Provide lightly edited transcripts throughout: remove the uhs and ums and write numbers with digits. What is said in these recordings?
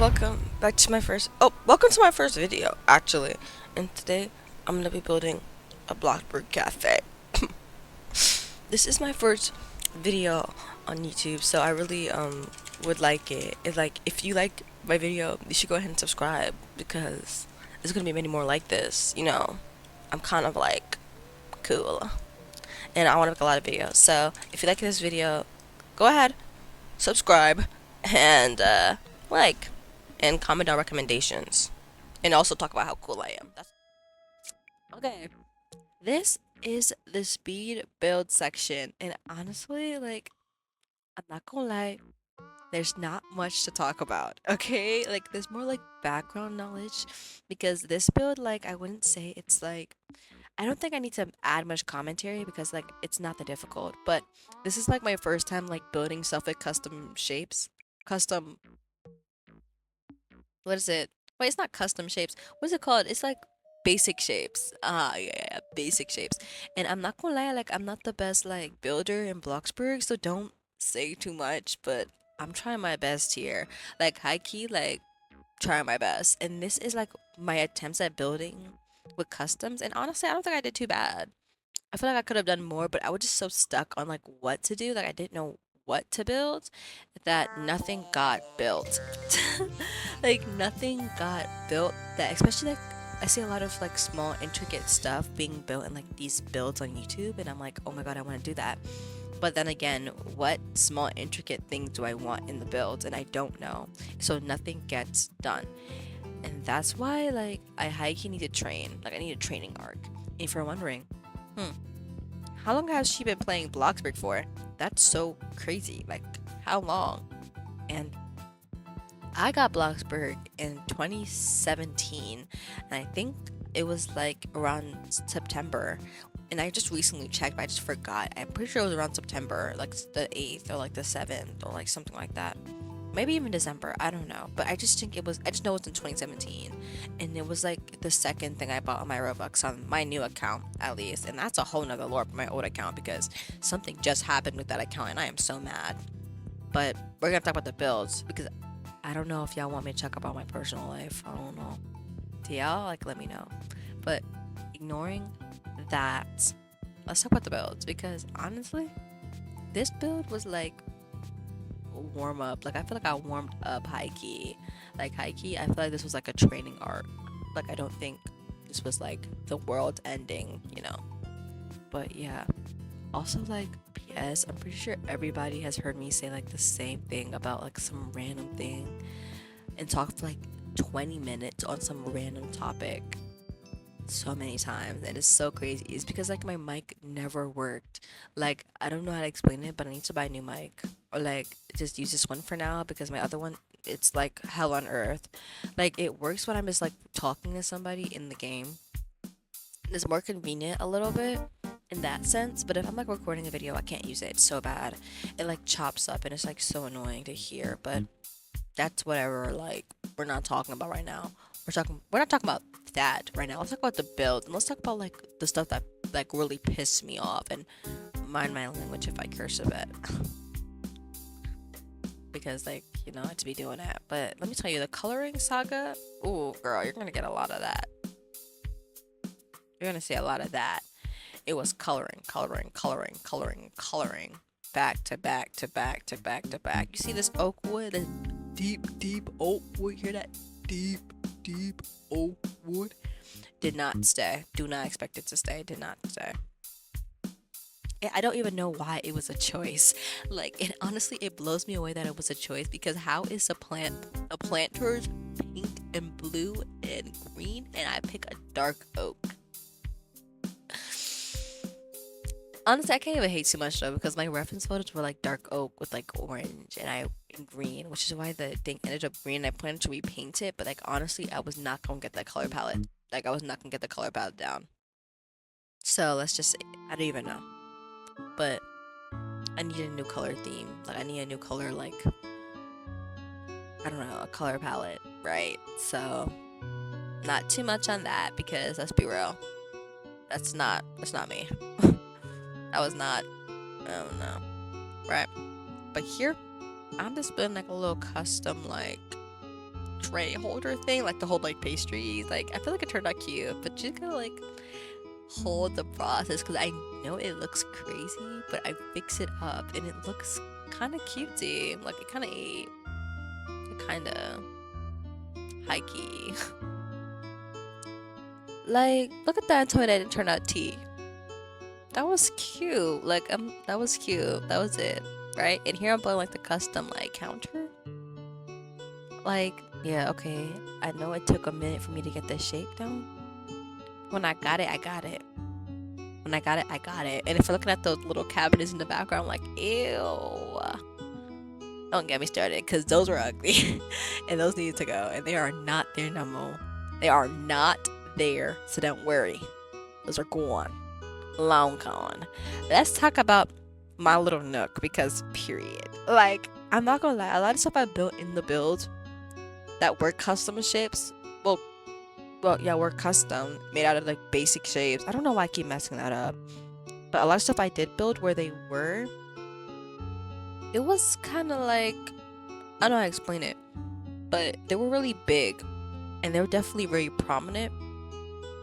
Welcome to my first video, actually. And today, I'm gonna be building a Bloxburg cafe. This is my first video on YouTube, so I really would like it. If you like my video, you should go ahead and subscribe because there's gonna be many more like this. I'm kind of like cool, and I want to make a lot of videos. So if you like this video, go ahead, subscribe, and like, and comment down recommendations, and also talk about how cool I am. Okay. This is the speed build section, and honestly, I'm not gonna lie, there's not much to talk about. Okay, there's more background knowledge because this build, I wouldn't say it's I don't think I need to add much commentary because it's not that difficult. But this is my first time building stuff with custom shapes, custom what is it? Wait, it's not custom shapes. What is it called? It's basic shapes. Yeah, basic shapes. And I'm not gonna lie, I'm not the best builder in Bloxburg, so don't say too much. But I'm trying my best here. High key, trying my best. And this is my attempts at building with customs. And honestly, I don't think I did too bad. I feel like I could have done more, but I was just so stuck on what to do. I didn't know what to build that nothing got built. Nothing got built that especially I see a lot of small intricate stuff being built in these builds on YouTube, and I'm like, oh my god, I want to do that. But then again, what small intricate things do I want in the build? And I don't know. So nothing gets done. And that's why I high key need to train. I need a training arc. If you're wondering, how long has she been playing Bloxburg for? That's so crazy. How long? And I got Bloxburg in 2017, and I think it was around September. And I just recently checked, but I just forgot. I'm pretty sure it was around September, the 8th or the 7th or something like that. Maybe even December, I don't know. But I just know it's in 2017. And it was the second thing I bought on my Robux on my new account, at least. And that's a whole nother lore for my old account because something just happened with that account and I am so mad. But we're gonna talk about the builds because I don't know if y'all want me to talk about my personal life. I don't know. Do y'all let me know. But ignoring that, let's talk about the builds because honestly, this build was warm up. I feel I warmed up high key. High key, I feel this was a training arc. I don't think this was the world ending. But yeah. Also PS, I'm pretty sure everybody has heard me say the same thing about some random thing and talk for 20 minutes on some random topic so many times. And it's so crazy. It's because my mic never worked. I don't know how to explain it, but I need to buy a new mic or just use this one for now because my other one, it's hell on earth. It works when I'm just talking to somebody in the game. It's more convenient a little bit in that sense, but if I'm recording a video, I can't use it. It's so bad. It chops up and it's so annoying to hear. But that's whatever. We're not talking about right now. We're not talking about that right now. Let's talk about the build, and let's talk about the stuff that really pissed me off. And mind my language if I curse a bit because I to be doing that. But let me tell you, the coloring saga, ooh girl, you're gonna get a lot of that. You're gonna see a lot of that. It was coloring, back to back to back to back to back. You see this oak wood, this deep oak wood? Hear that? Deep oak wood did not stay. Do not expect it to stay. Did not stay. I don't even know why it was a choice. And honestly, it blows me away that it was a choice because how is a plant towards pink and blue and green, and I pick a dark oak? Honestly, I can't even hate too much though because my reference photos were dark oak with orange and green, which is why the thing ended up green. I planned to repaint it, but honestly, I was not gonna get that color palette. I was not gonna get the color palette down. So let's just say I don't even know, but I need a new color theme. I need a new color I don't know, a color palette, right? So not too much on that because let's be real, that's not me. That was not, I don't know, right? But here, I'm just building a little custom tray holder thing, like the whole like pastry. Like I feel like it turned out cute, but just gotta like hold the process because I know it looks crazy, but I fix it up and it looks kind of cutesy. Like it kind of high key. Like look at that toy that didn't turn out tea. That was cute. Like that was cute. That was it, right? And here I'm putting like the custom like counter. Like yeah, okay. I know it took a minute for me to get the shape down. When I got it, I got it. When I got it, I got it. And if you're looking at those little cabinets in the background, I'm like, ew. Don't get me started, because those were ugly. And those needed to go. And they are not there no more. They are not there, so don't worry. Those are gone. Long gone. Let's talk about my little nook, because period. Like, I'm not gonna lie, a lot of stuff I built in the build that were custom shapes, yeah, were custom, made out of like basic shapes. I don't know why I keep messing that up. But a lot of stuff I did build where they were, it was kind of like, I don't know how to explain it, but they were really big and they were definitely very prominent.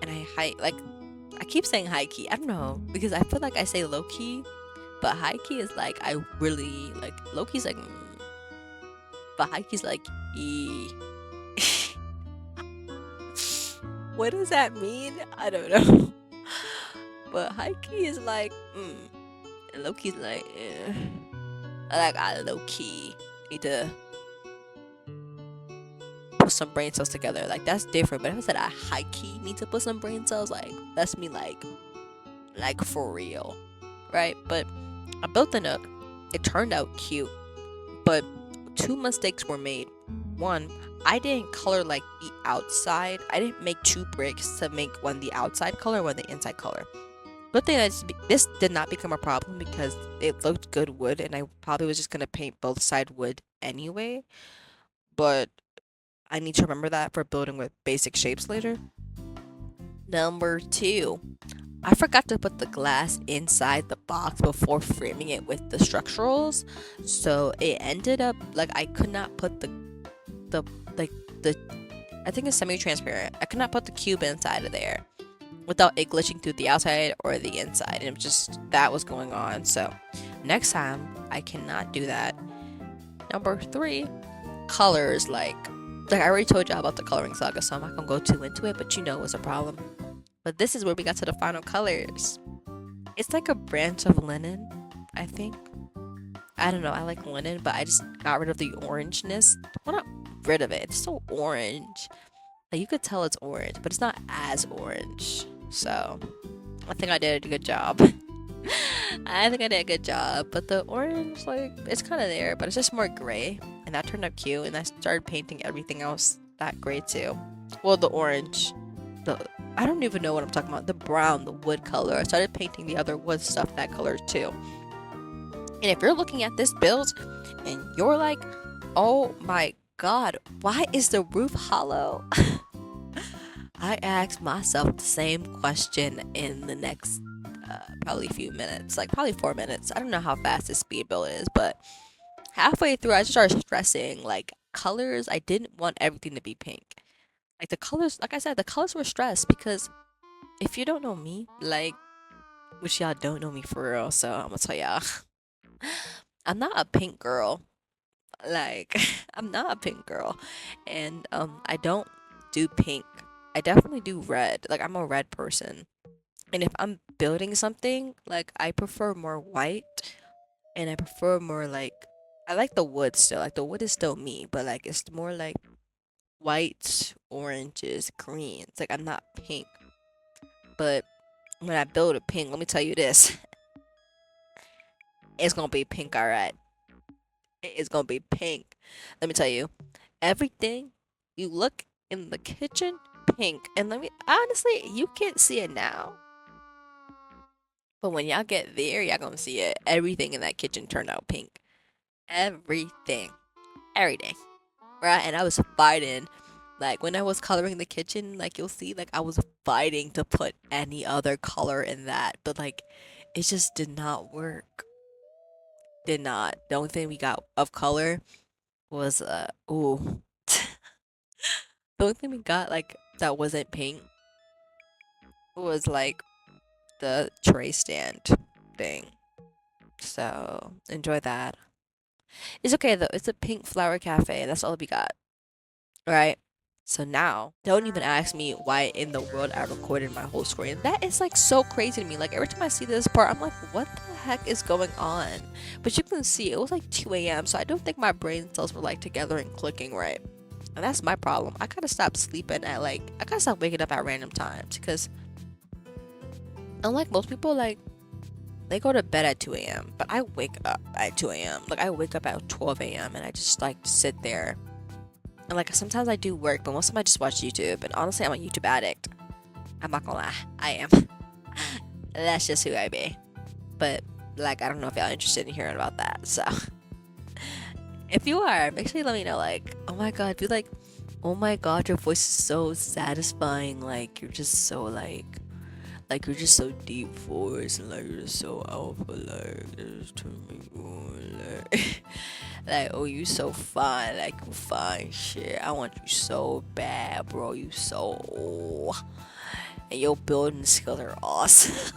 And I keep saying high key. I don't know, because I feel like I say low key, but high key is like, I really, like, low key's like, but high key's like, e. What does that mean? I don't know. But high key is like, and low key's like, like I low key need to put some brain cells together. Like that's different. But if I said I high key need to put some brain cells, like that's me like for real, right? But I built the nook. It turned out cute, but two mistakes were made. One, I didn't color like the outside. I didn't make two bricks to make one the outside color, one the inside color. Good thing that this did not become a problem because it looked good wood, and I probably was just gonna paint both side wood anyway. But I need to remember that for building with basic shapes later. Number two, I forgot to put the glass inside the box before framing it with the structurals, so it ended up like I could not put the like the I think it's semi-transparent. I could not put the cube inside of there without it glitching through the outside or the inside, and it was just that was going on. So next time I cannot do that. Number three, colors. Like I already told y'all about the coloring saga, so I'm not gonna go too into it, but you know it was a problem. But this is where we got to the final colors. It's like a branch of linen, I think. I don't know, I like linen, but I just got rid of the orangeness. Well, not rid of it, it's so orange. Like you could tell it's orange, but it's not as orange. So I think I did a good job. I think I did a good job. But the orange, like, it's kind of there, but it's just more gray. And that turned out cute. And I started painting everything else that gray too. Well, the orange. I don't even know what I'm talking about. The brown, the wood color. I started painting the other wood stuff that color too. And if you're looking at this build and you're like, oh my god, why is the roof hollow? I asked myself the same question in the next probably few minutes, like probably 4 minutes. I don't know how fast this speed build is, but halfway through I just started stressing like colors. I didn't want everything to be pink. Like the colors, like I said, the colors were stressed because if you don't know me, like, which y'all don't know me for real, so I'm gonna tell y'all, I'm not a pink girl. Like, I'm not a pink girl, and I don't do pink. I definitely do red. Like, I'm a red person. And if I'm building something, like, I prefer more white, and I prefer more, like, I like the wood still. Like, the wood is still me, but, like, it's more, like, whites, oranges, greens. Like, I'm not pink. But when I build a pink, let me tell you this. It's gonna be pink, alright? It is gonna be pink. Let me tell you. Everything you look in the kitchen, pink. And let me honestly, you can't see it now. But when y'all get there, y'all gonna see it. Everything in that kitchen turned out pink. Everything. Everything. Right? And I was fighting. Like when I was coloring the kitchen, like you'll see, like I was fighting to put any other color in that. But like it just did not work. Did not. The only thing we got of color was ooh. The only thing we got like that wasn't pink was like the tray stand thing. So enjoy that. It's okay though. It's a pink flower cafe. That's all we got. Right? So now, don't even ask me why in the world I recorded my whole screen. That is like so crazy to me. Like every time I see this part, I'm like, what the heck is going on? But you can see it was like 2 a.m. So I don't think my brain cells were like together and clicking right. And that's my problem. I gotta stop sleeping at like, I gotta stop waking up at random times because unlike most people, like they go to bed at 2 a.m. But I wake up at 2 a.m. Like I wake up at 12 a.m. and I just like sit there. And like sometimes I do work, but most of the time I just watch YouTube. And honestly, I'm a YouTube addict. I'm not gonna lie, I am. That's just who I be. But like, I don't know if y'all interested in hearing about that. So if you are, make sure you let me know. Like, oh my god, be like, oh my god, your voice is so satisfying. Like you're just so like you're just so deep voice and like you're just so alpha. Like just turn me on. Like, oh, you so fine, like you fine shit. I want you so bad, bro. You so, and your building skills are awesome.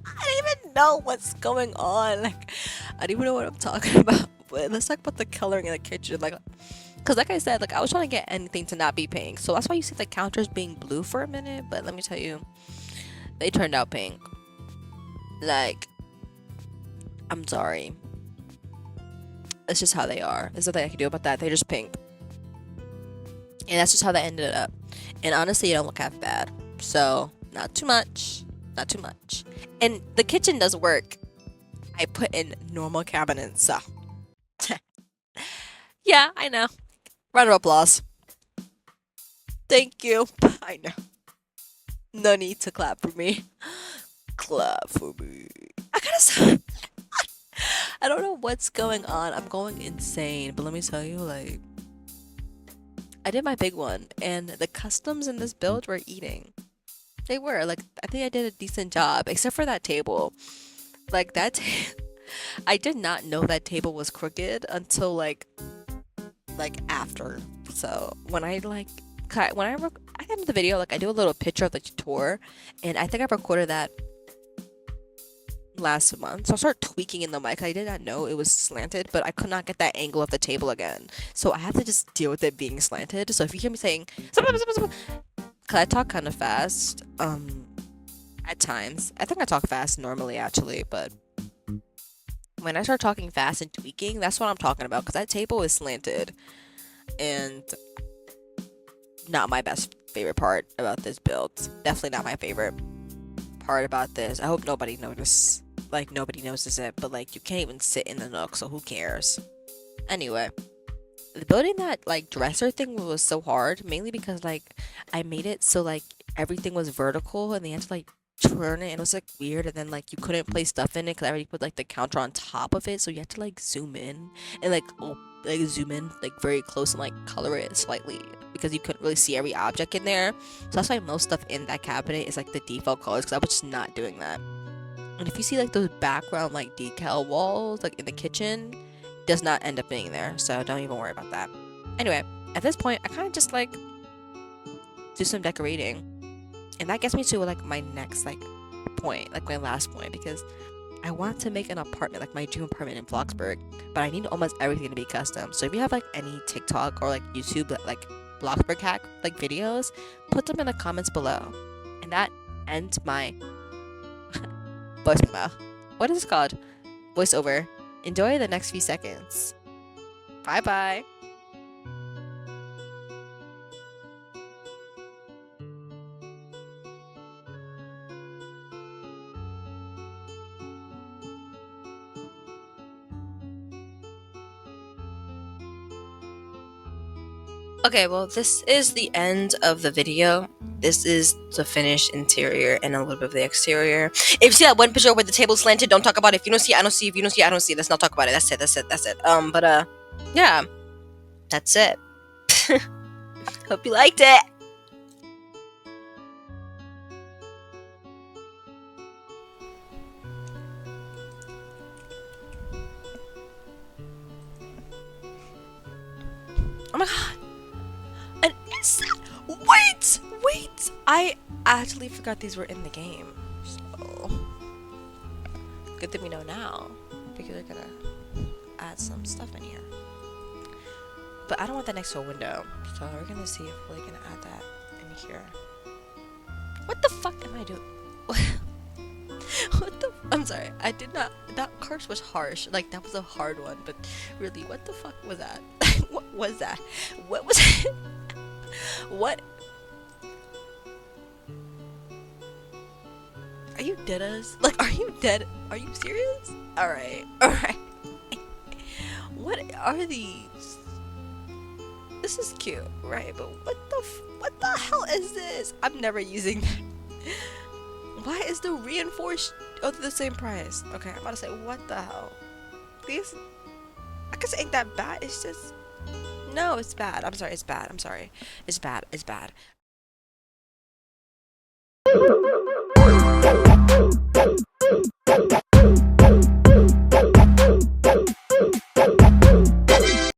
I don't even know what's going on. Like, I don't even know what I'm talking about. But let's talk about the coloring in the kitchen. Like, cause like I said, like I was trying to get anything to not be pink. So that's why you see the counters being blue for a minute. But let me tell you, they turned out pink. Like, I'm sorry. It's just how they are. There's nothing I can do about that. They're just pink. And that's just how that ended up. And honestly, it don't look half bad. So, not too much. Not too much. And the kitchen does work. I put in normal cabinets, so. Yeah, I know. Round of applause. Thank you. I know. No need to clap for me. Clap for me. I gotta stop. I don't know what's going on. I'm going insane. But let me tell you, like, I did my big one, and the customs in this build were eating. They were. Like, I think I did a decent job, except for that table. Like, I did not know that table was crooked until, like after. So, when I, like, I end the video, like, I do a little picture of the tour, and I think I recorded that last month. So I started tweaking in the mic. I did not know it was slanted, but I could not get that angle of the table again. So I have to just deal with it being slanted. So if you hear me saying, cause I talk kind of fast, at times. I think I talk fast normally actually, but when I start talking fast and tweaking, that's what I'm talking about. Cause that table is slanted, and not my best favorite part about this build. Definitely not my favorite part about this. I hope nobody noticed. Like, nobody notices it, but like you can't even sit in the nook, so who cares? Anyway, the building that like dresser thing was so hard, mainly because like I made it so like everything was vertical and they had to like turn it, and it was like weird, and then like you couldn't place stuff in it because I already put like the counter on top of it, so you had to like zoom in and like zoom in like very close and like color it slightly because you couldn't really see every object in there. So that's why most stuff in that cabinet is like the default colors, because I was just not doing that. And if you see like those background like decal walls like in the kitchen, does not end up being there. So don't even worry about that. Anyway, at this point, I kind of just like do some decorating, and that gets me to like my next like point, like my last point, because I want to make an apartment, like my dream apartment in Bloxburg, but I need almost everything to be custom. So if you have like any TikTok or like YouTube like Bloxburg hack like videos, put them in the comments below. And that ends my voice memo. What is this called? Voiceover. Enjoy the next few seconds. Bye bye. Okay, well, this is the end of the video. This is the finished interior and a little bit of the exterior. If you see that one picture where the table's slanted, don't talk about it. If you don't see it, I don't see it. If you don't see it, I don't see it. Let's not talk about it. That's it. That's it. That's it. Yeah, that's it. Hope you liked it. Oh my god. An insect. Wait! I actually forgot these were in the game. So, good that we know now. Because we're gonna add some stuff in here. But I don't want that next to a window. So we're gonna see if we're gonna add that in here. What the fuck am I doing? What the? I'm sorry. I did not. That curse was harsh. Like, that was a hard one. But really, what the fuck was that? What was that? What was it? What? Are you dead us? Like, are you dead? Are you serious? Alright. Alright. What are these? This is cute, right? But what the hell is this? I'm never using that. Why is the reinforced the same price? Okay, I'm about to say, what the hell? These, I guess it ain't that bad. It's just, no, it's bad. I'm sorry, it's bad. I'm sorry. It's bad. It's bad.